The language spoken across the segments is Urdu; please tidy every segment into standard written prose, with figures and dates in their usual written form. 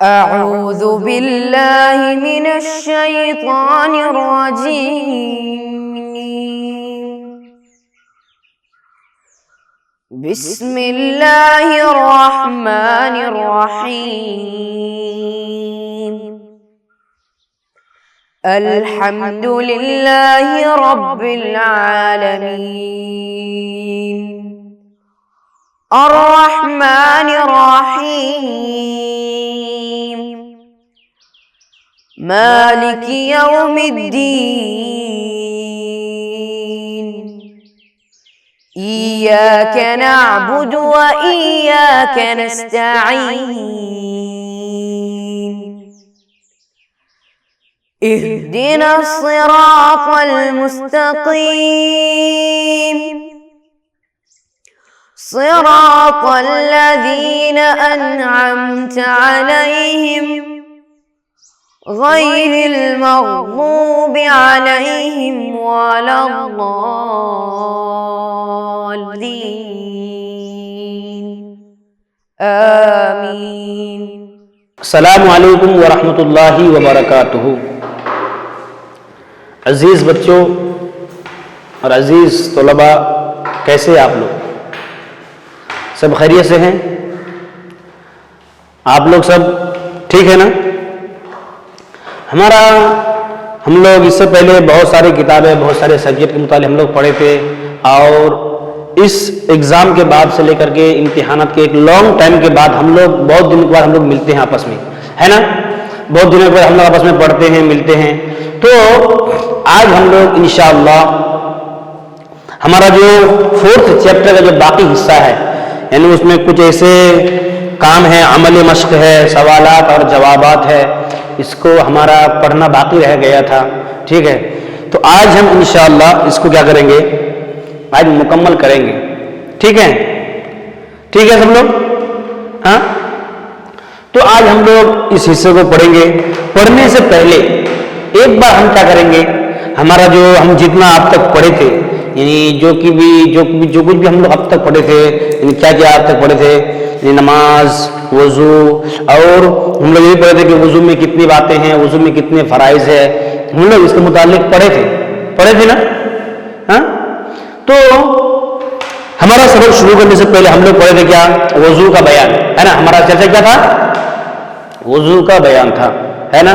أعوذ بالله من الشيطان الرجيم. بسم الله الرحمن الرحيم. الحمد لله رب العالمين. الرحمن الرحيم. مالك يوم الدين. إياك نعبد وإياك نستعين. اهدنا الصراط المستقيم. صراط الذين أنعمت عليهم غير المغضوب عليهم ولا الضالين. آمين. السلام علیکم ورحمۃ اللہ وبرکاتہ. عزیز بچوں اور عزیز طلباء، کیسے آپ لوگ؟ سب خیریت سے ہیں؟ آپ لوگ سب ٹھیک ہے نا؟ ہم لوگ اس سے پہلے بہت ساری کتابیں، بہت سارے سبجیکٹ کے مطالعے ہم لوگ پڑھے تھے، اور اس ایگزام کے بعد سے لے کر کے امتحانات کے ایک لانگ ٹائم کے بعد ہم لوگ بہت دنوں کے بعد ہم لوگ ملتے ہیں آپس میں، ہے نا؟ بہت دنوں کے بعد ہم لوگ آپس میں پڑھتے ہیں، ملتے ہیں. تو آج ہم لوگ انشاءاللہ ہمارا جو 4th چیپٹر کا جو باقی حصہ ہے، یعنی اس میں کچھ ایسے کام ہیں، عمل مشق ہے، سوالات اور جوابات ہے، اس کو ہمارا پڑھنا باقی رہ گیا تھا. ٹھیک ہے، تو آج ہم انشاءاللہ اس کو کیا کریں گے؟ آج مکمل کریں گے. ٹھیک ہے سب لوگ؟ ہاں، تو آج ہم لوگ اس حصے کو پڑھیں گے. پڑھنے سے پہلے ایک بار ہم کیا کریں گے، ہمارا جو ہم جتنا اب تک پڑھے تھے، یعنی جو کچھ بھی ہم لوگ اب تک پڑھے تھے، یعنی کیا اب تک پڑھے تھے، یعنی نماز، وضو، اور ہم لوگ یہ پڑھے تھے کہ وضو میں کتنی باتیں ہیں، وضو میں کتنے فرائض ہے، ہم لوگ اس کے متعلق پڑھے تھے نا؟ ہاں، تو ہمارا سبق شروع کرنے سے پہلے ہم لوگ پڑھے تھے کیا؟ وضو کا بیان، ہے نا؟ ہمارا چرچا کیا تھا؟ وضو کا بیان تھا، ہے نا؟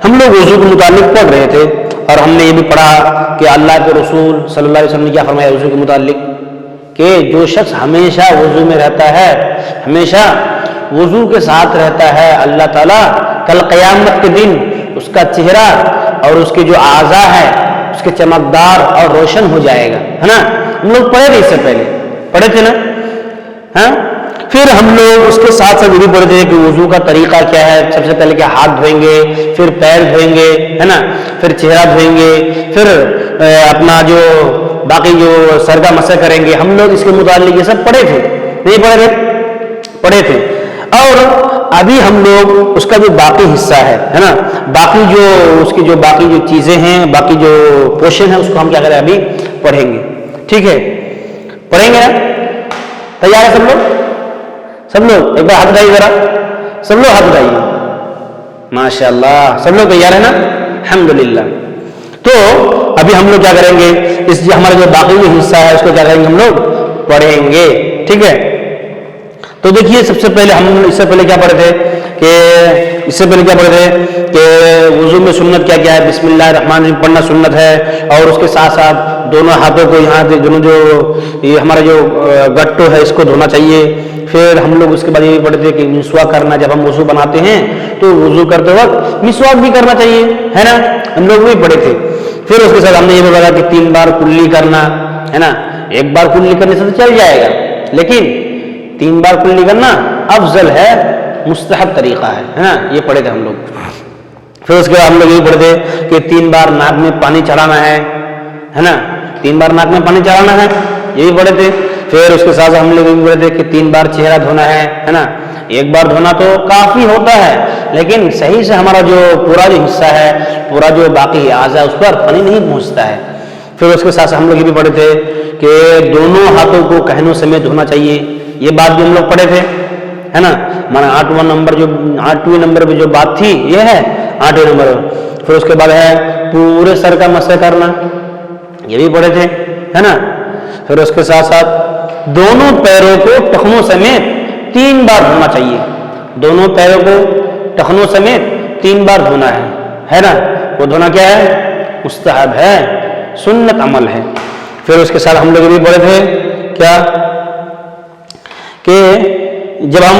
ہم لوگ وضو کے متعلق پڑھ رہے تھے، اور ہم نے یہ بھی پڑھا کہ اللہ کے رسول صلی اللہ علیہ وسلم نے کیا فرمایا وضو کے متعلق، کہ جو شخص ہمیشہ وضو میں رہتا ہے، ہمیشہ وضو کے ساتھ رہتا ہے، اللہ تعالیٰ کل قیامت کے دن اس کا چہرہ اور اس کے جو اعضاء ہے اس کے چمکدار اور روشن ہو جائے گا، ہے نا؟ ہم لوگ پڑھے تھے، اس سے پہلے پڑھے تھے نا؟ ہاں، پھر ہم لوگ اس کے ساتھ یہ بھی پڑھے تھے کہ وضو کا طریقہ کیا ہے. سب سے پہلے کیا؟ ہاتھ دھوئیں گے، پھر پیر دھوئیں گے، ہے نا؟ پھر چہرہ دھوئیں گے، پھر اپنا جو باقی جو سر کا مسح کریں گے. ہم لوگ اس کے متعلق یہ سب پڑھے تھے، نہیں پڑھے تھے. اور ابھی ہم لوگ اس کا جو باقی حصہ ہے نا، باقی جو اس کی جو باقی جو چیزیں ہیں، باقی جو پورشن ہے، اس کو ہم کیا کریں؟ ابھی پڑھیں گے. ٹھیک ہے، پڑھیں گے نا؟ تیار ہے سب لوگ ایک بار ہاتھ اٹھائیے ذرا، سب لوگ ہاتھ اٹھائیے. ماشاء اللہ، سب لوگ تیار ہے نا؟ الحمدللہ. تو ابھی ہم لوگ کیا کریں گے؟ اس ہمارا جو باقی جو حصہ ہے اس کو کیا کریں گے؟ ہم لوگ پڑھیں گے. ٹھیک ہے، تو دیکھیے اس سے پہلے کیا پڑھے تھے کہ وضو میں سنت کیا ہے؟ بسم اللہ الرحمن الرحیم پڑھنا سنت ہے، اور اس کے ساتھ ساتھ دونوں ہاتھوں کو یہاں دونوں جو یہ ہمارا جو گٹو ہے اس کو دھونا چاہیے. پھر ہم لوگ اس کے بعد یہ بھی پڑھے تھے کہ مسواک کرنا، جب ہم وضو بناتے ہیں تو وضو کرتے وقت مسواک بھی کرنا چاہیے، ہے نا؟ ہم لوگ بھی پڑھے تھے. پھر اس کے ساتھ ہم نے یہ بھی بتایا کہ 3 بار کلی کرنا، ہے نا؟ 1 بار کلی کرنے سے تو چل جائے گا، لیکن 3 بار کلی کرنا افضل ہے، مستحب طریقہ ہے نا؟ یہ پڑھے تھے ہم لوگ. پھر اس کے بعد ہم لوگ یہ پڑھے تھے کہ 3 بار ناک میں پانی چڑھانا ہے نا؟ 3 بار ناک میں پانی چڑھانا ہے، یہ بھی پڑھے تھے. پھر اس کے ساتھ ہم لوگ یہ پڑھے تھے کہ 3 بار چہرہ دھونا ہے نا؟ 1 بار دھونا تو کافی ہوتا ہے، لیکن صحیح سے ہمارا جو پورا جو حصہ ہے، پورا جو باقی اعضاء اس پر پانی نہیں پہنچتا ہے. پھر اس کے ساتھ ہم لوگ یہ بھی پڑھے تھے کہ دونوں ہاتھوں کو کہنوں سمیت دھونا چاہیے، یہ بات بھی ہم لوگ پڑھے تھے. ہے نا. ہمارا 8ویں نمبر پہ جو بات تھی یہ ہے 8ویں نمبر. پھر اس کے بعد ہے پورے سر کا مسح کرنا، یہ بھی پڑھے تھے، ہے نا. پھر اس کے ساتھ ساتھ دونوں پیروں کو ٹخنوں سمیت 3 بار دھونا چاہیے. دونوں پیروں کو ٹخنوں سمیت 3 بار دھونا ہے نا. وہ دھونا کیا ہے؟ مستحب ہے، سنت عمل ہے. پھر اس کے ساتھ ہم لوگ بھی پڑھے تھے کیا کہ جب ہم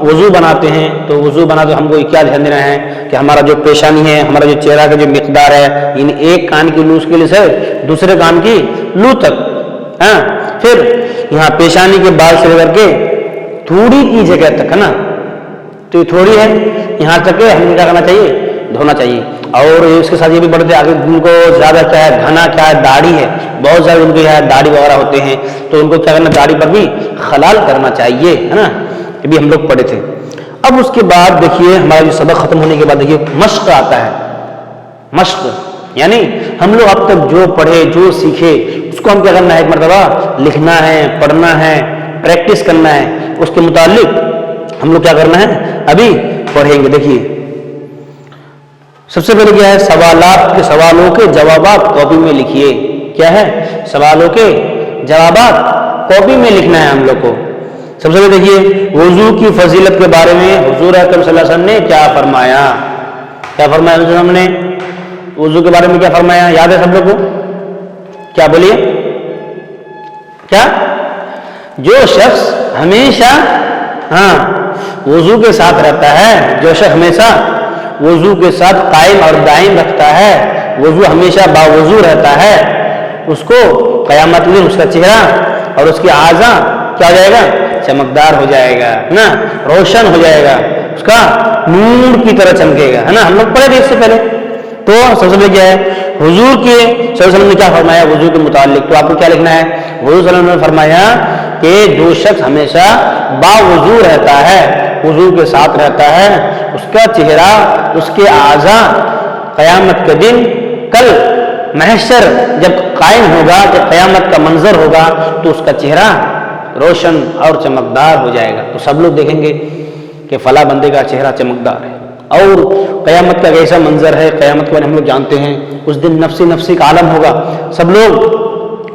وضو بناتے ہیں تو وضو بنا تو ہم کو کیا دھیان دینا ہے کہ ہمارا جو پیشانی ہے، ہمارا جو چہرہ کا جو مقدار ہے، یعنی ایک کان کی لو کے لیے سے دوسرے کان کی لو تک. ہاں، پھر یہاں پیشانی کے بال سے لے کر کے تھوڑی کی جگہ تک، ہے نا. تو یہ تھوڑی ہے، یہاں تک ہمیں کیا کرنا چاہیے؟ دھونا چاہیے. اور اس کے ساتھ یہ بھی بڑھتے آگے جن کو زیادہ کیا ہے گھنا کیا ہے داڑھی ہے، بہت زیادہ ان کو ہے داڑھی وغیرہ ہوتے ہیں تو ان کو کیا کرنا؟ داڑھی پر بھی خلال کرنا چاہیے، ہے نا. یہ بھی ہم لوگ پڑھے تھے. اب اس کے بعد دیکھیے ہمارا جو سبق ختم ہونے کے بعد دیکھیے مشق آتا ہے. مشق یعنی ہم لوگ اب تک جو پڑھے جو سیکھے اس کو ہم کیا کرنا ہے؟ ایک مرتبہ لکھنا ہے، پڑھنا ہے، پریکٹس کرنا ہے. اس کے متعلق ہم لوگ کیا کرنا ہے؟ ابھی پڑھیں گے. دیکھیے سب سے پہلے کیا ہے؟ سوالوں کے جوابات کاپی میں لکھیے. کیا ہے؟ سوالوں کے جوابات کاپی میں لکھنا ہے ہم لوگ کو. سب سے پہلے دیکھیے وضو کی فضیلت کے بارے میں حضور اکرم صلی اللہ علیہ وسلم نے کیا فرمایا. کیا فرمایا حضور ہم نے وضو کے بارے میں؟ کیا فرمایا؟ یاد ہے سب لوگ کو؟ کیا بولیے؟ کیا؟ جو شخص ہمیشہ وضو کے ساتھ رہتا ہے، جو شخص ہمیشہ وضو کے ساتھ قائم اور دائم رکھتا ہے، وضو ہمیشہ باوضو رہتا ہے، اس کو قیامت میں اس کا چہرہ اور اس کے اعضاء کیا ہو جائے گا؟ چمکدار ہو جائے گا، ہے نا، روشن ہو جائے گا، اس کا نور کی طرح چمکے گا، ہے نا. ہم لوگ پڑھے تھے اس سے پہلے. تو سب سے پہلے کیا ہے؟ حضور کے صلی اللہ علیہ وسلم نے کیا فرمایا وضو کے متعلق؟ تو آپ کو کیا لکھنا ہے؟ حضور صلی اللہ علیہ وسلم نے فرمایا کہ جو شخص ہمیشہ باوضو رہتا ہے، وضو کے ساتھ رہتا ہے، اس کا چہرہ، اس کے اعضاء قیامت کے دن کل محشر جب قائم ہوگا، جب قیامت کا منظر ہوگا تو اس کا چہرہ روشن اور چمکدار ہو جائے گا. تو سب لوگ دیکھیں گے کہ فلاں بندے کا چہرہ چمکدار ہے. اور قیامت کا کیسا منظر ہے، قیامت کے بارے میں ہم لوگ جانتے ہیں. اس دن نفسی کا عالم ہوگا. سب لوگ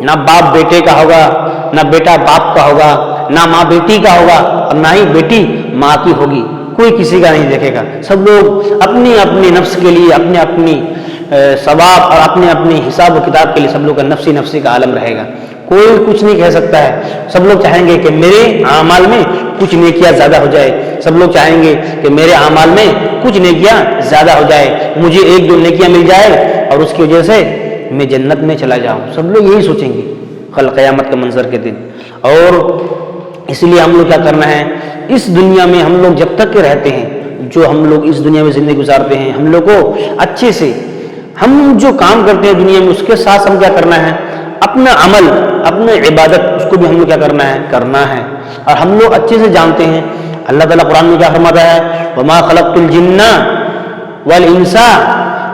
نہ باپ بیٹے کا ہوگا، نہ بیٹا باپ کا ہوگا، نہ ماں بیٹی کا ہوگا، اور نہ ہی بیٹی ماں کی ہوگی. کوئی کسی کا نہیں دیکھے گا. سب لوگ اپنی اپنی نفس کے لیے، اپنی ثواب اور اپنی حساب و کتاب کے لیے سب لوگ کا نفسی کا عالم رہے گا. کوئی کچھ نہیں کہہ سکتا ہے. سب لوگ چاہیں گے کہ میرے اعمال میں کچھ نیکیاں زیادہ ہو جائے. سب لوگ چاہیں گے کہ میرے اعمال میں کچھ نیکیاں زیادہ ہو جائے، مجھے 1-2 نیکیاں مل جائے اور اس کی وجہ سے میں جنت میں چلا جاؤں. سب لوگ یہی سوچیں گے کل قیامت کے منظر کے دن. اور اس لیے ہم لوگ کیا کرنا ہے؟ اس دنیا میں ہم لوگ جب تک کے رہتے ہیں، جو ہم لوگ اس دنیا میں زندگی گزارتے ہیں، ہم لوگ کو اچھے سے ہم جو کام کرتے ہیں دنیا میں اس کے ساتھ ہم کیا کرنا ہے؟ اپنا عمل، اپنے عبادت، اس کو بھی ہم لوگ کیا کرنا ہے. اور ہم لوگ اچھے سے جانتے ہیں اللہ تعالیٰ قرآن میں کیا فرماتا ہے؟ وَمَا خَلَقْتُ الْجِنَّ وَالْإِنسَ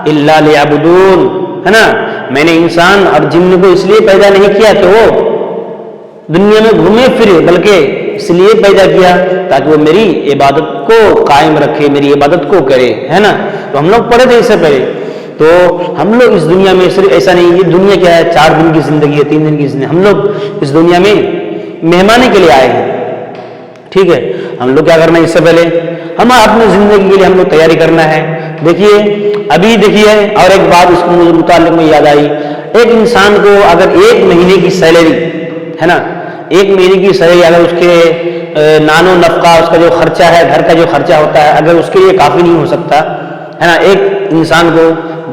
إِلَّا لِيَعْبُدُونَ، ہے نا. میں نے انسان اور جن کو اس لیے پیدا نہیں کیا کہ وہ دنیا میں گھومے پھرے، بلکہ اس لیے پیدا کیا تاکہ وہ میری عبادت کو قائم رکھے، میری عبادت کو کرے، ہے نا. تو ہم لوگ پڑھے تھے اس سے پہلے. تو ہم لوگ اس دنیا میں صرف ایسا نہیں، یہ دنیا کیا ہے؟ 4 دن کی زندگی ہے، 3 دن کی زندگی. ہم لوگ اس دنیا میں مہمانی کے لیے آئے ہیں. ٹھیک ہے، ہم لوگ کیا کرنا ہے؟ اس سے پہلے ہم اپنی زندگی کے لیے ہم لوگ تیاری کرنا ہے. دیکھیے ابھی دیکھیے اور ایک بات اس کے متعلق میں یاد آئی. ایک انسان کو اگر 1 مہینے کی سیلری، ہے نا، 1 مہینے کی سیلری اگر اس کے نان و نفقہ، اس کا جو خرچہ ہے، گھر کا جو خرچہ ہوتا ہے، اگر اس کے لیے کافی نہیں ہو سکتا، ہے نا. ایک انسان کو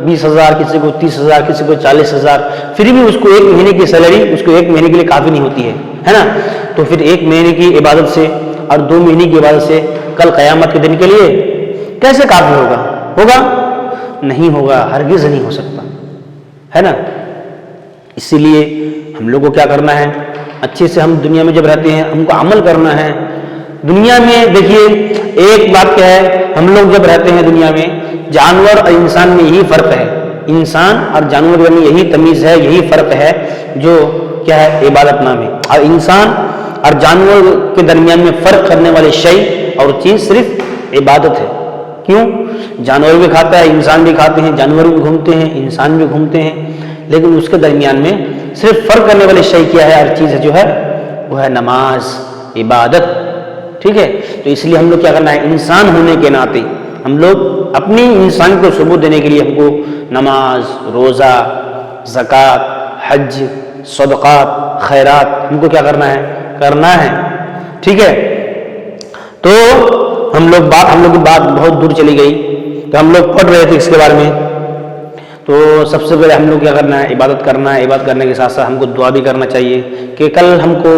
20,000، کسی کو 30,000، کسی کو 40,000، پھر بھی اس کو 1 مہینے کی سیلری اس کو 1 مہینے کے لیے کافی نہیں ہوتی ہے نا. تو پھر 1 مہینے کی عبادت سے اور 2 مہینے کی عبادت سے کل قیامت کے دن کے لیے کیسے کافی ہوگا؟ نہیں ہوگا، ہرگز نہیں ہو سکتا، ہے نا. اسی لیے ہم لوگ کو کیا کرنا ہے؟ اچھے سے ہم دنیا میں جب رہتے ہیں ہم کو عمل کرنا ہے. دنیا میں دیکھیے ایک بات کیا ہے، ہم لوگ جب رہتے ہیں دنیا میں، جانور اور انسان میں یہی فرق ہے. انسان اور جانور میں یہی تمیز ہے، یہی فرق ہے جو کیا ہے؟ عبادت نام ہے. اور انسان اور جانور کے درمیان میں فرق کرنے والے شے اور چیز صرف عبادت ہے. کیوں؟ جانور بھی کھاتا ہے، انسان بھی کھاتے ہیں، جانور بھی گھومتے ہیں، انسان بھی گھومتے ہیں، لیکن اس کے درمیان میں صرف فرق کرنے والی شے کیا ہے؟ ہر چیز جو ہے وہ ہے نماز، عبادت. ٹھیک ہے؟ تو اس لیے ہم لوگ کیا کرنا ہے؟ انسان ہونے کے ناطے ہم لوگ اپنی انسان کو ثبوت دینے کے لیے ہم کو نماز، روزہ، زکوٰۃ، حج، صدقات، خیرات ہم کو کیا کرنا ہے. ٹھیک ہے؟ تو ہم لوگ کی بات بہت دور چلی گئی. تو ہم لوگ پڑھ رہے تھے اس کے بارے میں. تو سب سے پہلے ہم لوگ کیا کرنا ہے؟ عبادت کرنا ہے. عبادت کرنے کے ساتھ ساتھ ہم کو دعا بھی کرنا چاہیے کہ کل ہم کو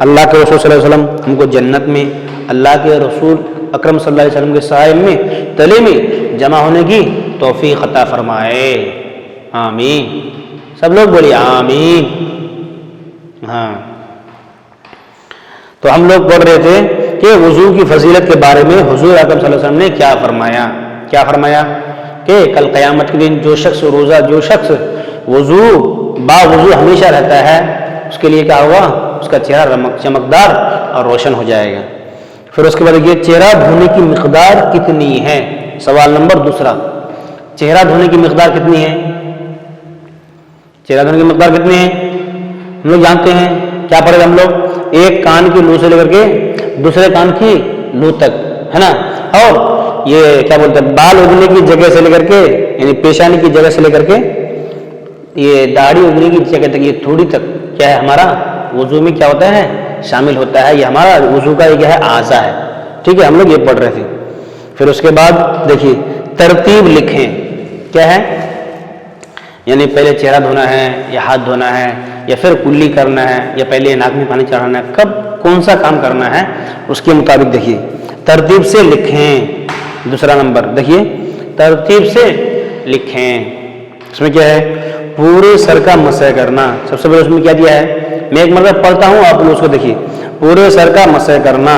اللہ کے رسول صلی اللہ علیہ وسلم ہم کو جنت میں اللہ کے رسول اکرم صلی اللہ علیہ وسلم کے سائے میں تلے میں جمع ہونے کی توفیق عطا فرمائے. آمین. سب لوگ بولیے آمین. ہاں. تو ہم لوگ پڑھ رہے تھے کہ وضو کی فضیلت کے بارے میں حضور اکرم صلی اللہ علیہ وسلم نے کیا فرمایا کہ کل قیامت کے دن جو شخص وضو ہمیشہ رہتا ہے اس کے لیے کیا ہوگا؟ اس کا چہرہ چمکدار اور روشن ہو جائے گا. پھر اس کے بعد یہ چہرہ دھونے کی مقدار کتنی ہے؟ سوال نمبر دوسرا، چہرہ دھونے کی مقدار کتنی ہے؟ چہرہ دھونے کی مقدار کتنی ہے؟ ہم لوگ جانتے ہیں. کیا پڑھے گا ہم لوگ؟ ایک کان کی لو سے لے کر کے دوسرے کان کی لو تک، ہے نا. اور یہ کیا بولتے ہیں، بال اگنے کی جگہ سے لے کر کے یعنی پیشانی کی جگہ سے لے کر کے یہ داڑھی اگنے کی جگہ تک، یہ تھوڑی تک کیا ہے؟ ہمارا وضو میں کیا ہوتا ہے؟ شامل ہوتا ہے. یہ ہمارا وضو کا یہ ہے اعضا ہے. ٹھیک ہے؟ ہم لوگ یہ پڑھ رہے تھے. پھر اس کے بعد دیکھیے ترتیب لکھیں. کیا ہے؟ یعنی پہلے چہرہ دھونا ہے یا ہاتھ دھونا ہے یا پھر کلی کرنا ہے یا پہلے ناک میں پانی چڑھانا ہے، کب کون سا کام کرنا ہے اس کے مطابق دیکھیے ترتیب سے لکھیں. دوسرا نمبر دیکھیے ترتیب سے لکھیں. اس میں کیا ہے؟ پورے سر کا مسح کرنا. سب سے پہلے اس میں کیا دیا ہے؟ میں ایک مرتبہ پڑھتا ہوں، آپ لوگ اس کو دیکھیے. پورے سر کا مسح کرنا.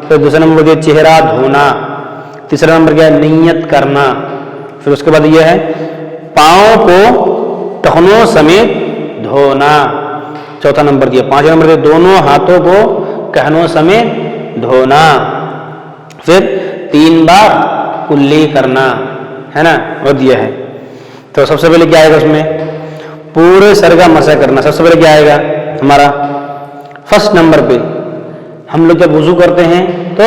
پھر دوسرا نمبر کیا؟ چہرہ دھونا. تیسرا نمبر کیا ہے؟ نیت کرنا. پھر اس کے بعد یہ ہے پاؤں کو ٹخنوں سمیت دھونا. چوتھا نمبر کیا؟ پانچواں نمبر کیا؟ دونوں ہاتھوں کو کہنوں سمیت دھونا. پھر 3 بار کلی کرنا، ہے نا، وہ دیا ہے. تو سب سے پہلے کیا آئے گا اس میں؟ پورے سر کا مسح کرنا. سب سے پہلے کیا آئے گا ہمارا؟ فرسٹ نمبر پہ ہم لوگ جب وضو کرتے ہیں تو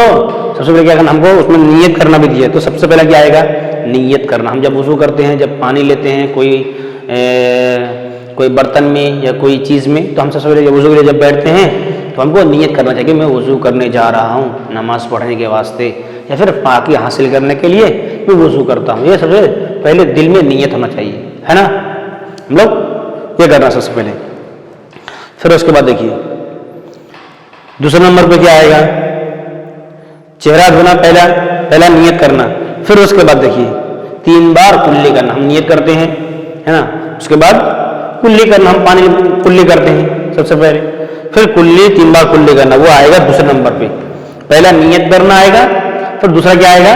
سب سے پہلے کیا کرنا؟ ہم کو اس میں نیت کرنا بھی دیا ہے. تو سب سے پہلے کیا آئے گا؟ نیت کرنا. ہم جب وضو کرتے ہیں، جب پانی لیتے ہیں کوئی برتن میں یا کوئی چیز میں، تو ہم سب سے پہلے وضو کے لیے جب بیٹھتے ہیں تو ہم کو نیت کرنا چاہیے کہ میں وضو کرنے جا رہا ہوں نماز پڑھنے کے واسطے یا پھر پاکی حاصل کرنے کے لیے میں وضو کرتا ہوں. یہ سب سے پہلے دل میں نیت ہونا چاہیے، ہے نا. ہم لوگ یہ کرنا سب سے پہلے. پھر اس کے بعد دیکھیے دوسرے نمبر پہ کیا آئے گا؟ چہرہ دھونا. پہلا نیت کرنا. پھر اس کے بعد دیکھیے 3 بار کلی کرنا. ہم نیت کرتے ہیں، ہے نا. اس کے بعد کلی کرنا. ہم پانی کلی کرتے ہیں سب سے پہلے. پھر کلی 3 بار کلی کرنا. وہ آئے گا دوسرے نمبر پہ. پہلا نیت کرنا آئے گا، پھر دوسرا کیا آئے گا؟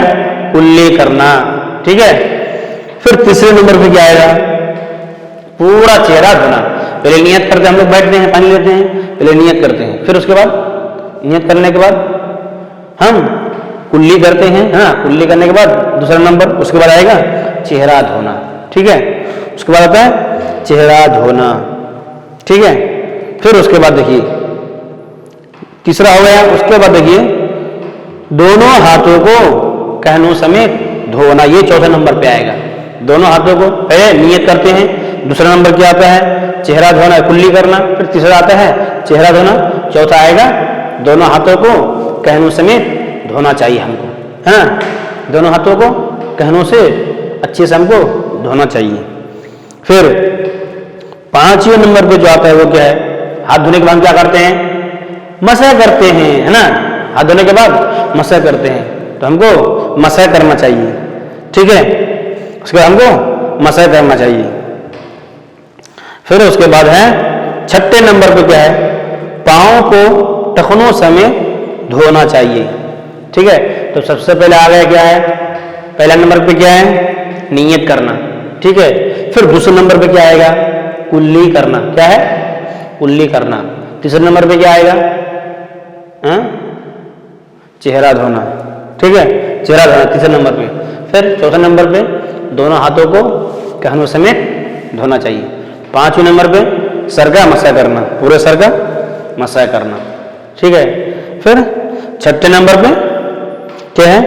کلی کرنا. ٹھیک ہے. پھر تیسرے نمبر پہ کیا آئے گا؟ پورا چہرہ دھونا. پہلے نیت کرتے ہیں، ہم لوگ بیٹھتے ہیں پانی لیتے ہیں، پہلے نیت کرتے ہیں. پھر اس کے بعد نیت کرنے کے بعد ہم کلی کرتے ہیں. ہاں، کلی کرنے کے بعد دوسرا نمبر اس کے بعد آئے گا چہرہ دھونا. ٹھیک ہے. اس کے بعد آتا ہے چہرہ دھونا. ٹھیک ہے. پھر اس کے بعد دیکھیے تیسرا ہو گیا. اس کے بعد دیکھیے دونوں ہاتھوں کو کہنوں سمیت دھونا. یہ چوتھے نمبر پہ آئے گا. دونوں ہاتھوں کو پہلے نیت کرتے ہیں. دوسرا نمبر کیا آتا ہے؟ چہرہ دھونا، کلی کرنا. پھر تیسرا آتا ہے چہرہ دھونا. چوتھا آئے گا دونوں ہاتھوں کو کہنوں سمیت دھونا چاہیے ہم کو. ہاں، دونوں ہاتھوں کو کہنوں سے اچھے سے ہم کو دھونا چاہیے. پھر 5ویں نمبر پہ جو آتا ہے وہ کیا ہے؟ ہاتھ دھونے کے بعد کیا کرتے ہیں؟ مسح کرتے ہیں، ہے نا. ہاتھ دھونے کے بعد مسح کرتے ہیں. تو ہم کو مسح کرنا چاہیے. ٹھیک ہے. اس کے بعد ہم کو مسح کرنا چاہیے. پھر اس کے بعد ہے 6 نمبر پہ کیا ہے؟ پاؤں کو ٹخنوں سمیت دھونا چاہیے. ٹھیک ہے. تو سب سے پہلے آ گیا کیا ہے؟ پہلا نمبر پہ کیا ہے؟ نیت کرنا. ٹھیک ہے. پھر دوسرے نمبر پہ کیا آئے گا؟ کلی کرنا. کیا ہے؟ کلی کرنا. تیسرے نمبر پہ کیا آئے گا؟ چہرہ دھونا. ٹھیک ہے, چہرہ دھونا تیسرے نمبر پہ. پھر چوتھے نمبر پہ دونوں ہاتھوں کو کہنوں سمیت دھونا چاہیے. پانچویں نمبر پہ سر کا مسح کرنا, پورے سر کا مسح کرنا, ٹھیک ہے. پھر چھٹے نمبر پہ کیا ہے,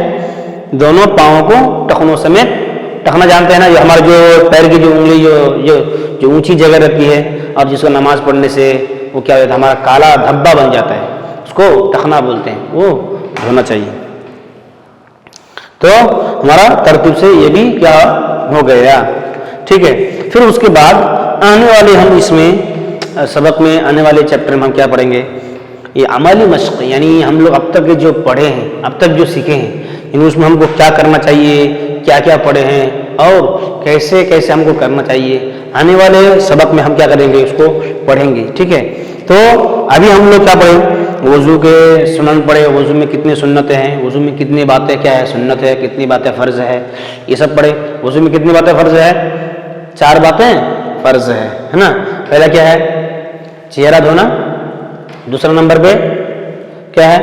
دونوں پاؤں کو ٹخنوں سمیت, ٹخنا جانتے ہیں نا, یہ ہمارے جو پیر کی جو انگلی جو اونچی جگہ رہتی ہے اور جس کو نماز پڑھنے سے وہ کیا ہوتا ہے, ہمارا کالا دھبا بن جاتا ہے, اس کو ٹخنا بولتے ہیں, وہ دھونا چاہیے. تو ہمارا ترتیب سے یہ بھی کیا ہو گیا, ٹھیک ہے. پھر اس کے بعد آنے والے ہم اس میں سبق میں آنے والے چیپٹر میں ہم کیا پڑھیں گے, یہ عملی مشق, یعنی ہم لوگ اب تک جو پڑھے ہیں, اب تک جو سیکھے ہیں, یعنی اس میں ہم کو کیا کرنا چاہیے, کیا کیا پڑھے ہیں اور کیسے کیسے ہم کو کرنا چاہیے, آنے والے سبق میں ہم کیا کریں گے, اس کو پڑھیں گے, ٹھیک ہے. تو ابھی ہم لوگ کیا پڑھیں, وضو کے سنن پڑھے, وضو میں کتنی سنتیں ہیں, وضو میں کتنی باتیں کیا ہے سنت ہے, کتنی باتیں فرض ہے, یہ سب پڑھے. وضو میں کتنی باتیں فرض ہے, 4 باتیں فرض ہے نا. پہلا کیا ہے, چہرہ دھونا. دوسرا نمبر پہ کیا ہے,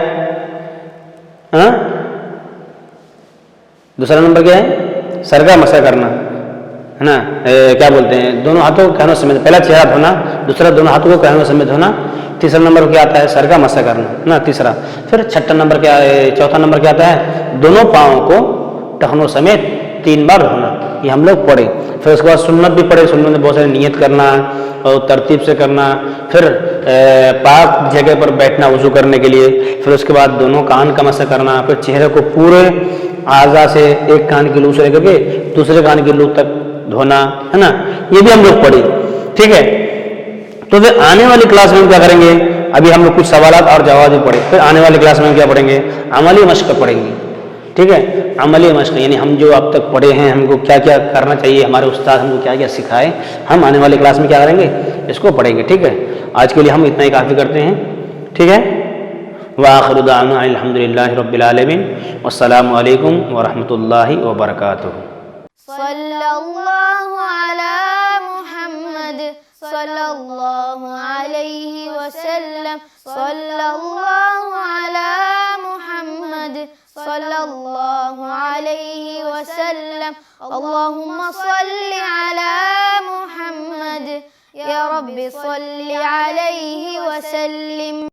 دوسرا نمبر کیا ہے, سر کا مسح کرنا ہے نا, کیا بولتے ہیں, دونوں ہاتھوں کو کہنوں سمیت, پہلا چہرہ دھونا, دوسرا دونوں ہاتھوں کو کہنوں سمیت دھونا. تیسرا نمبر کیا آتا ہے, سر کا مسح کرنا ہے نا, تیسرا. پھر چھٹا نمبر کیا ہے, چوتھا نمبر کیا آتا ہے, دونوں پاؤں کو ٹخنوں سمیت 3 بار دھونا. یہ ہم لوگ پڑھے. پھر اس کے بعد سنت بھی پڑھے, سنت میں بہت سارے نیت کرنا اور ترتیب سے کرنا. پھر پاک جگہ پر بیٹھنا وضو کرنے کے لیے. پھر اس کے بعد دونوں کان کا مسح کرنا. پھر چہرے کو پورے اعضاء سے ایک کان کی لو سے لے کر کے دوسرے کان کی لو تک دھونا ہے نا. یہ بھی ہم لوگ پڑھے, ٹھیک ہے. تو پھر آنے والی کلاس میں ہم کیا کریں گے, ابھی ہم لوگ کچھ سوالات اور جواب بھی پڑھے. پھر آنے والی کلاس میں ہم کیا پڑھیں گے, عملی مشق پڑھیں گے, ٹھیک ہے. عملی مشق یعنی ہم جو اب تک پڑھے ہیں, ہم کو کیا کیا کرنا چاہیے, ہمارے استاد ہم کو کیا کیا سکھائے, ہم آنے والی کلاس میں کیا کریں گے, اس کو پڑھیں گے, ٹھیک ہے. آج کے لیے ہم اتنا ہی کافی کرتے ہیں, ٹھیک ہے. وآخر دعوانا الحمد للہ رب العالمین, والسلام علیکم ورحمۃ اللہ وبرکاتہ. صلی اللہ علی محمد صلی اللہ علیہ وسلم. صلی اللہ علی محمد صلی اللہ علیہ وسلم. اللہم صلی علی محمد یا رب صلی علیہ وسلم.